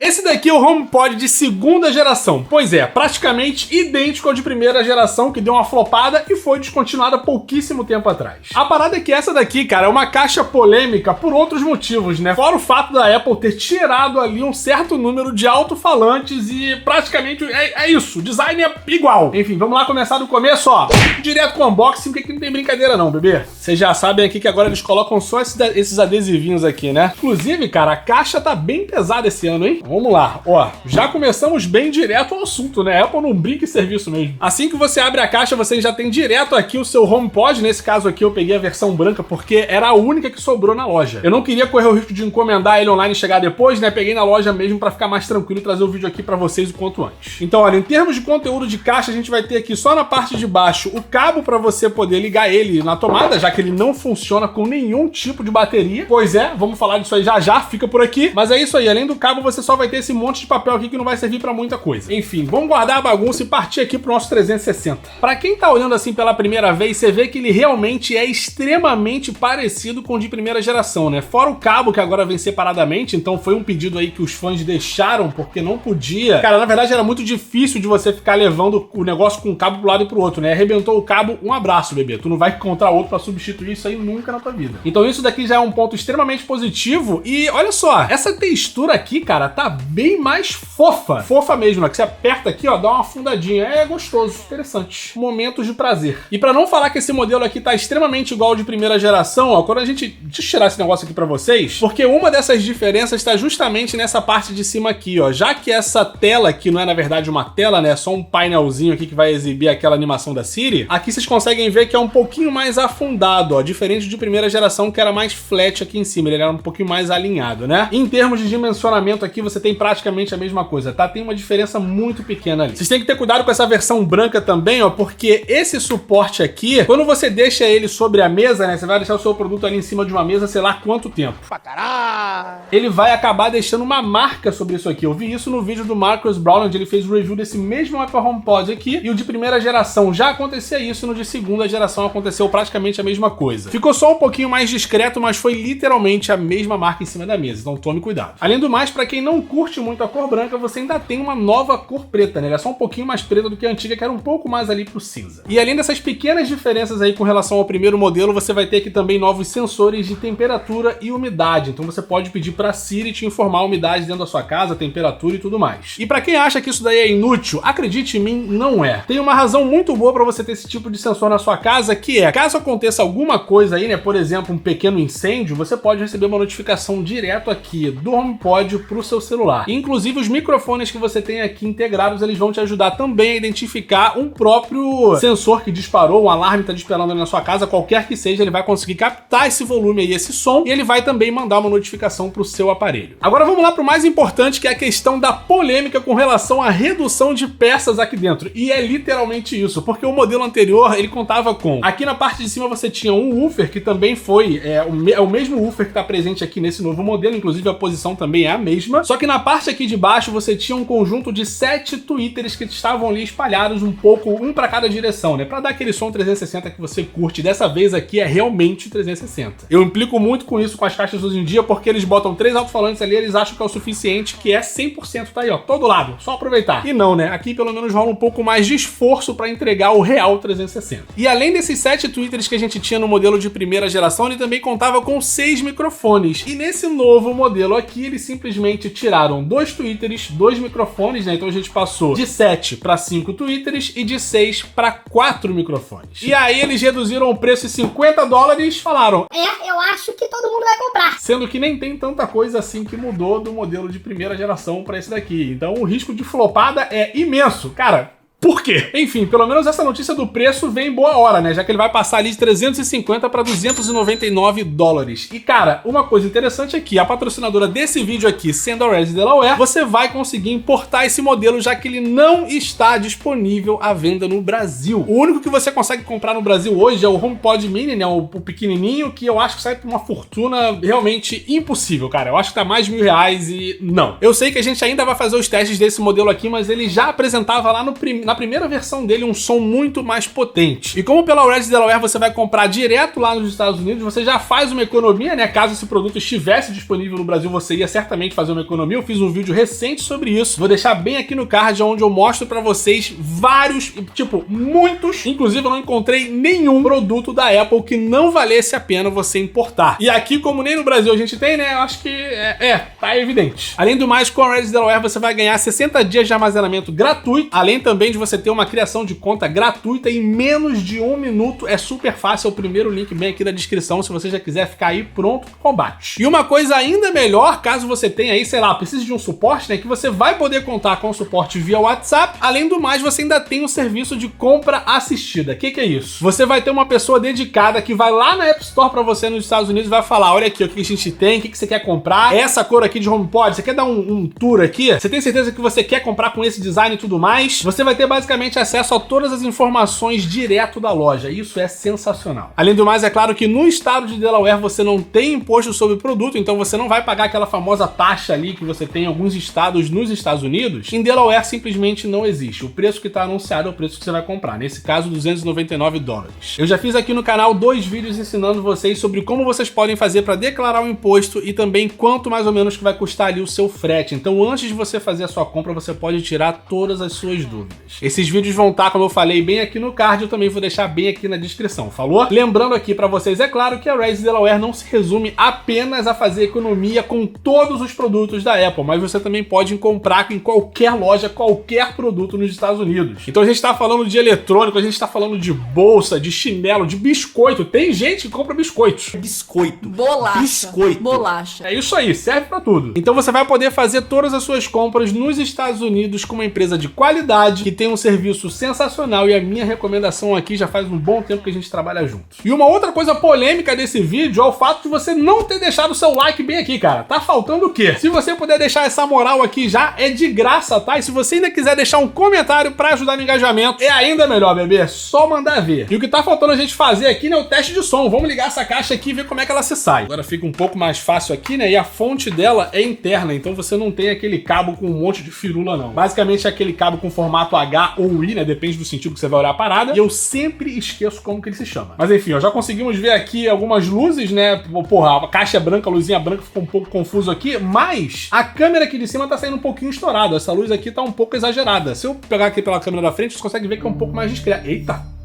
Esse daqui é o HomePod de segunda geração. Pois é, praticamente idêntico ao de primeira geração, que deu uma flopada e foi descontinuado há pouquíssimo tempo atrás. A parada é que essa daqui, cara, é uma caixa polêmica por outros motivos, né? Fora o fato da Apple ter tirado ali um certo número de alto-falantes e praticamente é isso, o design é igual. Enfim, vamos lá começar do começo, ó. Direto com o unboxing, porque aqui não tem brincadeira não, bebê. Vocês já sabem aqui que agora eles colocam só esses adesivinhos aqui, né? Inclusive, cara, a caixa tá bem pesada esse ano, hein? Vamos lá, ó, já começamos bem direto ao assunto, né? Apple não brinca em serviço mesmo. Assim que você abre a caixa, você já tem direto aqui o seu HomePod. Nesse caso aqui eu peguei a versão branca porque era a única que sobrou na loja. Eu não queria correr o risco de encomendar ele online e chegar depois, né? Peguei na loja mesmo pra ficar mais tranquilo e trazer o vídeo aqui pra vocês o quanto antes. Então, olha, em termos de conteúdo de caixa, a gente vai ter aqui só na parte de baixo o cabo pra você poder ligar ele na tomada, já que ele não funciona com nenhum tipo de bateria. Pois é, vamos falar disso aí já, fica por aqui. Mas é isso aí, além do cabo você só vai ter esse monte de papel aqui que não vai servir pra muita coisa. Enfim, vamos guardar a bagunça e partir aqui pro nosso 360. Pra quem tá olhando assim pela primeira vez, você vê que ele realmente é extremamente parecido com o de primeira geração, né? Fora o cabo que agora vem separadamente, então foi um pedido aí que os fãs deixaram porque não podia. Cara, na verdade era muito difícil de você ficar levando o negócio com um cabo pro lado e pro outro, né? Arrebentou o cabo, um abraço, bebê. Tu não vai encontrar outro pra substituir isso aí nunca na tua vida. Então isso daqui já é um ponto extremamente positivo e olha só, essa textura aqui, cara, tá bem mais fofa. Fofa mesmo, né? Que você aperta aqui, ó, dá uma afundadinha. É gostoso, interessante. Momentos de prazer. E pra não falar que esse modelo aqui tá extremamente igual ao de primeira geração, ó, quando a gente... Deixa eu tirar esse negócio aqui pra vocês, porque uma dessas diferenças tá justamente nessa parte de cima aqui, ó. Já que essa tela aqui não é, na verdade, uma tela, né? É só um painelzinho aqui que vai exibir aquela animação da Siri. Aqui vocês conseguem ver que é um pouquinho mais afundado, ó. Diferente de primeira geração, que era mais flat aqui em cima. Ele era um pouquinho mais alinhado, né? Em termos de dimensionamento aqui, você tem praticamente a mesma coisa, tá? Tem uma diferença muito pequena ali. Vocês têm que ter cuidado com essa versão branca também, ó, porque esse suporte aqui, quando você deixa ele sobre a mesa, né, você vai deixar o seu produto ali em cima de uma mesa, sei lá quanto tempo. Pra caralho! Ele vai acabar deixando uma marca sobre isso aqui. Eu vi isso no vídeo do Marcus Brown, onde ele fez o review desse mesmo Apple HomePod aqui, e o de primeira geração já acontecia isso, no de segunda geração aconteceu praticamente a mesma coisa. Ficou só um pouquinho mais discreto, mas foi literalmente a mesma marca em cima da mesa, então tome cuidado. Além do mais, pra quem não curte muito a cor branca, você ainda tem uma nova cor preta, né? Ela é só um pouquinho mais preta do que a antiga, que era um pouco mais ali pro cinza. E além dessas pequenas diferenças aí com relação ao primeiro modelo, você vai ter aqui também novos sensores de temperatura e umidade. Então você pode pedir pra Siri te informar a umidade dentro da sua casa, temperatura e tudo mais. E pra quem acha que isso daí é inútil, acredite em mim, não é. Tem uma razão muito boa pra você ter esse tipo de sensor na sua casa, que é, caso aconteça alguma coisa aí, né? Por exemplo, um pequeno incêndio, você pode receber uma notificação direto aqui do HomePod pro seu celular. Inclusive, os microfones que você tem aqui integrados, eles vão te ajudar também a identificar um próprio sensor que disparou, um alarme que tá disparando ali na sua casa, qualquer que seja, ele vai conseguir captar esse volume aí, esse som, e ele vai também mandar uma notificação pro seu aparelho. Agora vamos lá pro mais importante, que é a questão da polêmica com relação à redução de peças aqui dentro. E é literalmente isso, porque o modelo anterior, ele contava com... Aqui na parte de cima você tinha um woofer, que também foi o mesmo woofer que tá presente aqui nesse novo modelo, inclusive a posição também é a mesma, só que na parte aqui de baixo você tinha um conjunto de 7 tweeters que estavam ali espalhados um pouco, um para cada direção, né? Pra dar aquele som 360 que você curte. Dessa vez aqui é realmente 360. Eu implico muito com isso com as caixas hoje em dia, porque eles botam 3 alto-falantes ali, eles acham que é o suficiente, que é 100%, tá aí, ó, todo lado, só aproveitar. E não, né? Aqui pelo menos rola um pouco mais de esforço para entregar o real 360. E além desses 7 tweeters que a gente tinha no modelo de primeira geração, ele também contava com 6 microfones. E nesse novo modelo aqui, eles simplesmente tiraram 2 tweeters, 2 microfones, né? Então a gente passou de 7 para 5 tweeters e de 6 para 4 microfones. E aí eles reduziram o preço em $50, falaram: eu acho que todo mundo vai comprar. Sendo que nem tem tanta coisa assim que mudou do modelo de primeira geração para esse daqui. Então o risco de flopada é imenso. Cara, por quê? Enfim, pelo menos essa notícia do preço vem em boa hora, né? Já que ele vai passar ali de 350 para $299. E, cara, uma coisa interessante é que a patrocinadora desse vídeo aqui, sendo a Res Delaware, você vai conseguir importar esse modelo, já que ele não está disponível à venda no Brasil. O único que você consegue comprar no Brasil hoje é o HomePod Mini, né? O pequenininho, que eu acho que sai por uma fortuna realmente impossível, cara. Eu acho que tá mais de R$1.000 e não. Eu sei que a gente ainda vai fazer os testes desse modelo aqui, mas ele já apresentava lá na primeira versão dele, um som muito mais potente. E como pela Red Delaware você vai comprar direto lá nos Estados Unidos, você já faz uma economia, né? Caso esse produto estivesse disponível no Brasil, você ia certamente fazer uma economia. Eu fiz um vídeo recente sobre isso. Vou deixar bem aqui no card, onde eu mostro pra vocês vários, tipo, muitos. Inclusive, eu não encontrei nenhum produto da Apple que não valesse a pena você importar. E aqui, como nem no Brasil a gente tem, né? Eu acho que tá evidente. Além do mais, com a Red Delaware você vai ganhar 60 dias de armazenamento gratuito, além também de você ter uma criação de conta gratuita em menos de 1 minuto. É super fácil, é o primeiro link bem aqui na descrição, se você já quiser ficar aí pronto pro combate. E uma coisa ainda melhor, caso você tenha aí, sei lá, precise de um suporte, né, que você vai poder contar com o suporte via WhatsApp. Além do mais, você ainda tem o serviço de compra assistida. O que é isso? Você vai ter uma pessoa dedicada que vai lá na App Store pra você nos Estados Unidos e vai falar, olha aqui, o que a gente tem, o que você quer comprar, essa cor aqui de HomePod, você quer dar um tour aqui? Você tem certeza que você quer comprar com esse design e tudo mais? Você vai ter basicamente acesso a todas as informações direto da loja. Isso é sensacional. Além do mais, é claro que no estado de Delaware você não tem imposto sobre o produto, então você não vai pagar aquela famosa taxa ali que você tem em alguns estados nos Estados Unidos. Em Delaware simplesmente não existe. O preço que está anunciado é o preço que você vai comprar. Nesse caso, $299. Eu já fiz aqui no canal 2 vídeos ensinando vocês sobre como vocês podem fazer para declarar o imposto e também quanto mais ou menos que vai custar ali o seu frete. Então, antes de você fazer a sua compra, você pode tirar todas as suas dúvidas. Esses vídeos vão estar, como eu falei, bem aqui no card. Eu também vou deixar bem aqui na descrição, falou? Lembrando aqui para vocês, é claro que a Red Delaware não se resume apenas a fazer economia com todos os produtos da Apple, mas você também pode comprar em qualquer loja, qualquer produto nos Estados Unidos. Então a gente tá falando de eletrônico, a gente tá falando de bolsa, de chinelo, de biscoito. Tem gente que compra biscoitos. Biscoito. Bolacha. Biscoito. Bolacha. É isso aí, serve pra tudo. Então você vai poder fazer todas as suas compras nos Estados Unidos com uma empresa de qualidade, que tem um serviço sensacional, e a minha recomendação aqui já faz um bom tempo que a gente trabalha junto. E uma outra coisa polêmica desse vídeo é o fato de você não ter deixado o seu like bem aqui, cara. Tá faltando o quê? Se você puder deixar essa moral aqui já, é de graça, tá? E se você ainda quiser deixar um comentário pra ajudar no engajamento, é ainda melhor, bebê. É só mandar ver. E o que tá faltando a gente fazer aqui, né, é o teste de som. Vamos ligar essa caixa aqui e ver como é que ela se sai. Agora fica um pouco mais fácil aqui, né? E a fonte dela é interna, então você não tem aquele cabo com um monte de firula, não. Basicamente é aquele cabo com formato H ou I, né? Depende do sentido que você vai olhar a parada. E eu sempre esqueço como que ele se chama. Mas enfim, ó, já conseguimos ver aqui algumas luzes, né? Porra, a caixa é branca, a luzinha branca ficou um pouco confuso aqui, mas a câmera aqui de cima tá saindo um pouquinho estourada. Essa luz aqui tá um pouco exagerada. Se eu pegar aqui pela câmera da frente, você consegue ver que é um pouco mais discreta. Eita!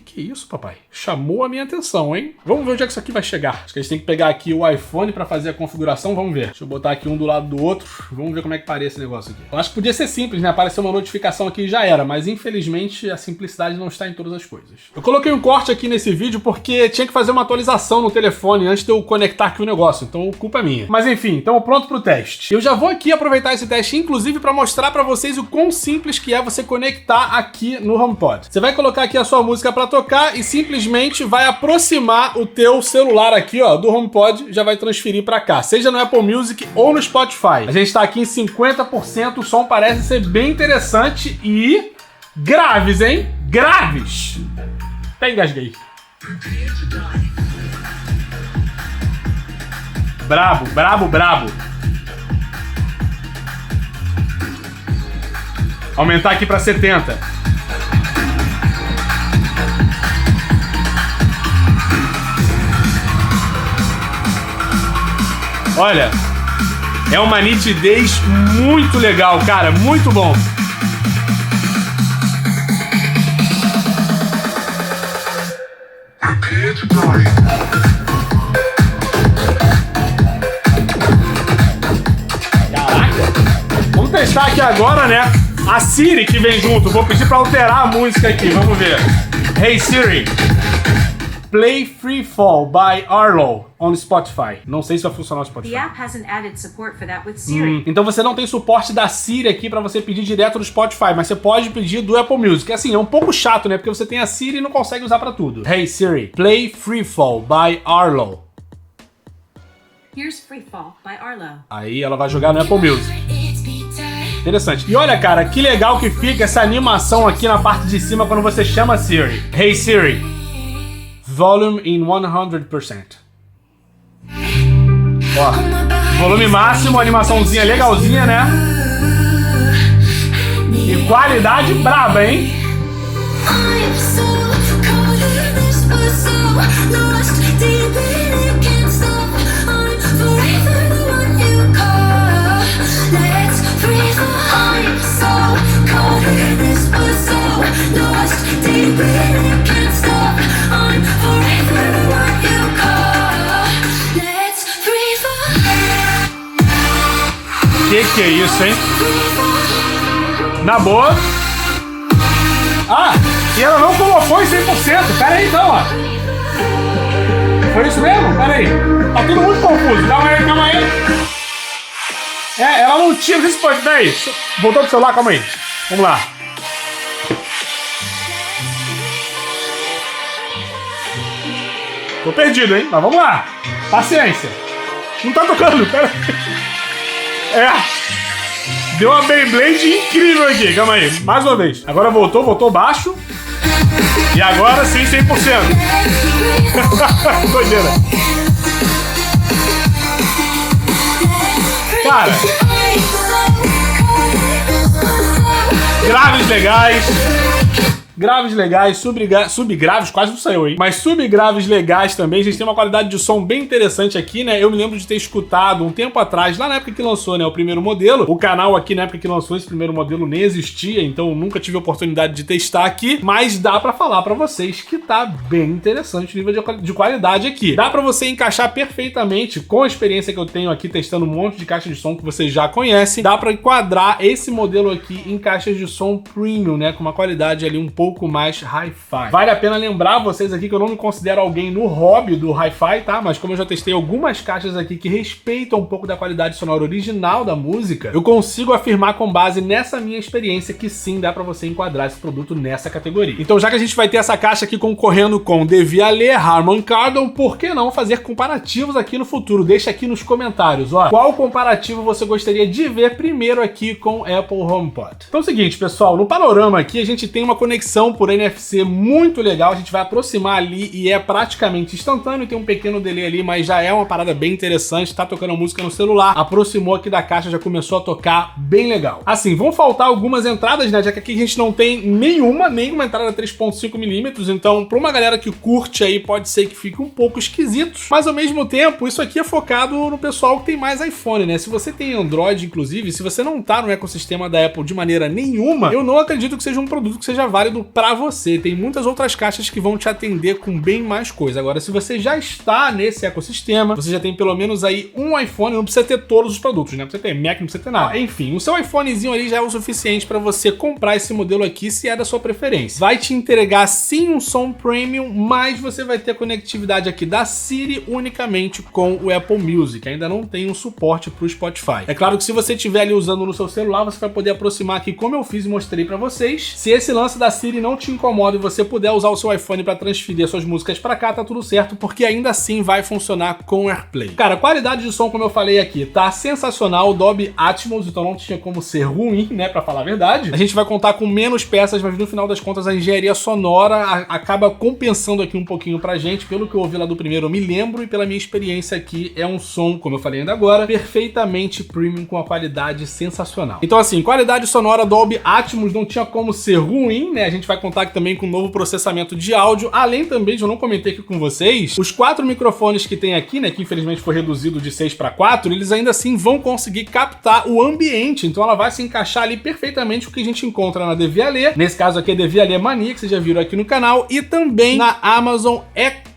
Que é isso, papai? Chamou a minha atenção, hein? Vamos ver onde é que isso aqui vai chegar. Acho que a gente tem que pegar aqui o iPhone pra fazer a configuração. Vamos ver. Deixa eu botar aqui um do lado do outro. Vamos ver como é que parece esse negócio aqui. Eu acho que podia ser simples, né? Aparecer uma notificação aqui e já era. Mas, infelizmente, a simplicidade não está em todas as coisas. Eu coloquei um corte aqui nesse vídeo porque tinha que fazer uma atualização no telefone antes de eu conectar aqui o negócio. Então, culpa minha. Mas, enfim, estamos prontos pro teste. Eu já vou aqui aproveitar esse teste, inclusive, pra mostrar pra vocês o quão simples que é você conectar aqui no HomePod. Você vai colocar aqui a sua música pra tocar e simplesmente vai aproximar o teu celular aqui, ó, do HomePod, já vai transferir pra cá, seja no Apple Music ou no Spotify. A gente tá aqui em 50%, o som parece ser bem interessante e graves, hein? Graves! Até engasguei. Brabo, brabo, brabo. Aumentar aqui pra 70. Olha, é uma nitidez muito legal, cara, muito bom. Caraca! Vamos testar aqui agora, né? A Siri que vem junto. Vou pedir pra alterar a música aqui, vamos ver. Hey Siri, play Free Fall by Arlo on Spotify. Não sei se vai funcionar no Spotify. The app hasn't added support for that with Siri. Então você não tem suporte da Siri aqui pra você pedir direto do Spotify, mas você pode pedir do Apple Music. Assim, é um pouco chato, né? Porque você tem a Siri e não consegue usar pra tudo. Hey Siri, play Free Fall by Arlo. Here's Free Fall by Arlo. Aí ela vai jogar no Apple Music. Interessante. E olha, cara, que legal que fica essa animação aqui na parte de cima quando você chama a Siri. Hey Siri, volume in 100%. Ó, volume máximo, animaçãozinha legalzinha, né? E qualidade braba, hein? Que é isso, hein? Na boa. Ah, e ela não colocou em 100%. Pera aí, então, ó. Foi isso mesmo? Pera aí. Tá tudo muito confuso. Calma aí. É, ela não tinha... Não sei se pode... Pera aí. Voltou pro celular, calma aí. Vamos lá. Tô perdido, hein? Mas vamos lá. Paciência. Não tá tocando, pera aí. É. Deu uma Beyblade incrível aqui. Calma aí. Mais uma vez. Agora voltou baixo. E agora sim, 100%. Doideira. Cara. Graves legais. Graves legais, subgraves, quase não saiu, hein? Mas subgraves legais também. A gente tem uma qualidade de som bem interessante aqui, né? Eu me lembro de ter escutado um tempo atrás, lá na época que lançou, né, o primeiro modelo. O canal aqui, na época que lançou esse primeiro modelo, nem existia, então nunca tive a oportunidade de testar aqui. Mas dá pra falar pra vocês que tá bem interessante o nível de qualidade aqui. Dá pra você encaixar perfeitamente com a experiência que eu tenho aqui, testando um monte de caixa de som que vocês já conhecem. Dá pra enquadrar esse modelo aqui em caixas de som premium, né? Com uma qualidade ali um pouco mais hi-fi. Vale a pena lembrar vocês aqui que eu não me considero alguém no hobby do hi-fi, tá? Mas como eu já testei algumas caixas aqui que respeitam um pouco da qualidade sonora original da música, eu consigo afirmar com base nessa minha experiência que sim, dá pra você enquadrar esse produto nessa categoria. Então, já que a gente vai ter essa caixa aqui concorrendo com Devialet, Harman Kardon, por que não fazer comparativos aqui no futuro? Deixa aqui nos comentários, ó, qual comparativo você gostaria de ver primeiro aqui com Apple HomePod. Então é o seguinte, pessoal, no panorama aqui a gente tem uma conexão por NFC muito legal, a gente vai aproximar ali e é praticamente instantâneo, tem um pequeno delay ali, mas já é uma parada bem interessante, tá tocando música no celular, aproximou aqui da caixa, já começou a tocar bem legal. Assim, vão faltar algumas entradas, né, já que aqui a gente não tem nenhuma entrada 3.5mm, então pra uma galera que curte aí, pode ser que fique um pouco esquisito, mas ao mesmo tempo, isso aqui é focado no pessoal que tem mais iPhone, né, se você tem Android, inclusive, se você não tá no ecossistema da Apple de maneira nenhuma, eu não acredito que seja um produto que seja válido pra você. Tem muitas outras caixas que vão te atender com bem mais coisa. Agora, se você já está nesse ecossistema, você já tem pelo menos aí um iPhone, não precisa ter todos os produtos, né? Não precisa ter Mac, não precisa ter nada. Enfim, o seu iPhonezinho ali já é o suficiente para você comprar esse modelo aqui, se é da sua preferência. Vai te entregar sim um som premium, mas você vai ter a conectividade aqui da Siri unicamente com o Apple Music. Ainda não tem um suporte para o Spotify. É claro que se você estiver ali usando no seu celular, você vai poder aproximar aqui como eu fiz e mostrei para vocês. Se esse lance da Siri não te incomoda e você puder usar o seu iPhone para transferir as suas músicas para cá, tá tudo certo, porque ainda assim vai funcionar com AirPlay. Cara, a qualidade de som, como eu falei aqui, tá sensacional, Dolby Atmos, então não tinha como ser ruim, né, para falar a verdade. A gente vai contar com menos peças, mas no final das contas a engenharia sonora acaba compensando aqui um pouquinho pra gente, pelo que eu ouvi lá do primeiro eu me lembro, e pela minha experiência aqui, é um som, como eu falei ainda agora, perfeitamente premium, com a qualidade sensacional. Então assim, qualidade sonora Dolby Atmos não tinha como ser ruim, né, a gente vai contar aqui também com um novo processamento de áudio, além também de, eu não comentei aqui com vocês, os 4 microfones que tem aqui, né, que infelizmente foi reduzido de 6 para 4, eles ainda assim vão conseguir captar o ambiente, então ela vai se encaixar ali perfeitamente o que a gente encontra na Devialet, nesse caso aqui é Devialet Mania, que vocês já viram aqui no canal, e também na Amazon Echo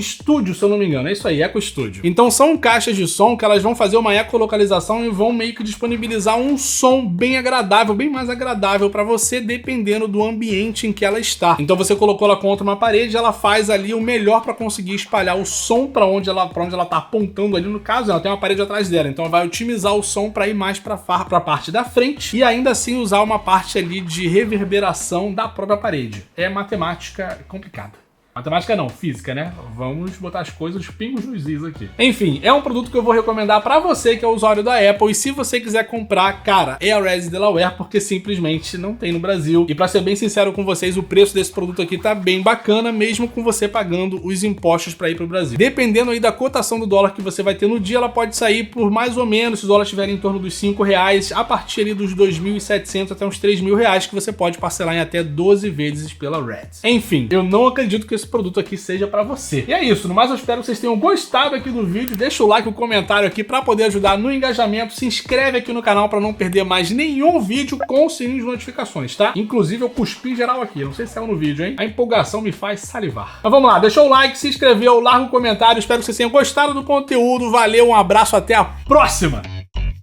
Studio, se eu não me engano, é isso aí, Echo Studio. Então são caixas de som que elas vão fazer uma ecolocalização e vão meio que disponibilizar um som bem agradável, bem mais agradável para você, dependendo do ambiente em que ela está. Então você colocou ela contra uma parede, ela faz ali o melhor para conseguir espalhar o som para onde ela tá apontando ali, no caso, ela tem uma parede atrás dela, então ela vai otimizar o som para ir mais para a parte da frente e ainda assim usar uma parte ali de reverberação da própria parede. É matemática complicada. Matemática não, física, né? Vamos botar as coisas, os pingos nos is aqui. Enfim, é um produto que eu vou recomendar pra você que é usuário da Apple. E se você quiser comprar, cara, é a Res Delaware, porque simplesmente não tem no Brasil. E pra ser bem sincero com vocês, o preço desse produto aqui tá bem bacana, mesmo com você pagando os impostos pra ir pro Brasil. Dependendo aí da cotação do dólar que você vai ter no dia, ela pode sair por mais ou menos, se o dólar estiver em torno dos R$5, a partir ali dos 2.700 até uns R$3.000, que você pode parcelar em até 12 vezes pela Res. Enfim, eu não acredito que esse produto aqui seja pra você. E é isso, no mais eu espero que vocês tenham gostado aqui do vídeo, deixa o like, o comentário aqui pra poder ajudar no engajamento, se inscreve aqui no canal pra não perder mais nenhum vídeo com o sininho de notificações, tá? Inclusive eu cuspi geral aqui, não sei se saiu no vídeo, hein? A empolgação me faz salivar. Mas vamos lá, deixou o like, se inscreveu, larga um comentário, espero que vocês tenham gostado do conteúdo, valeu, um abraço, até a próxima!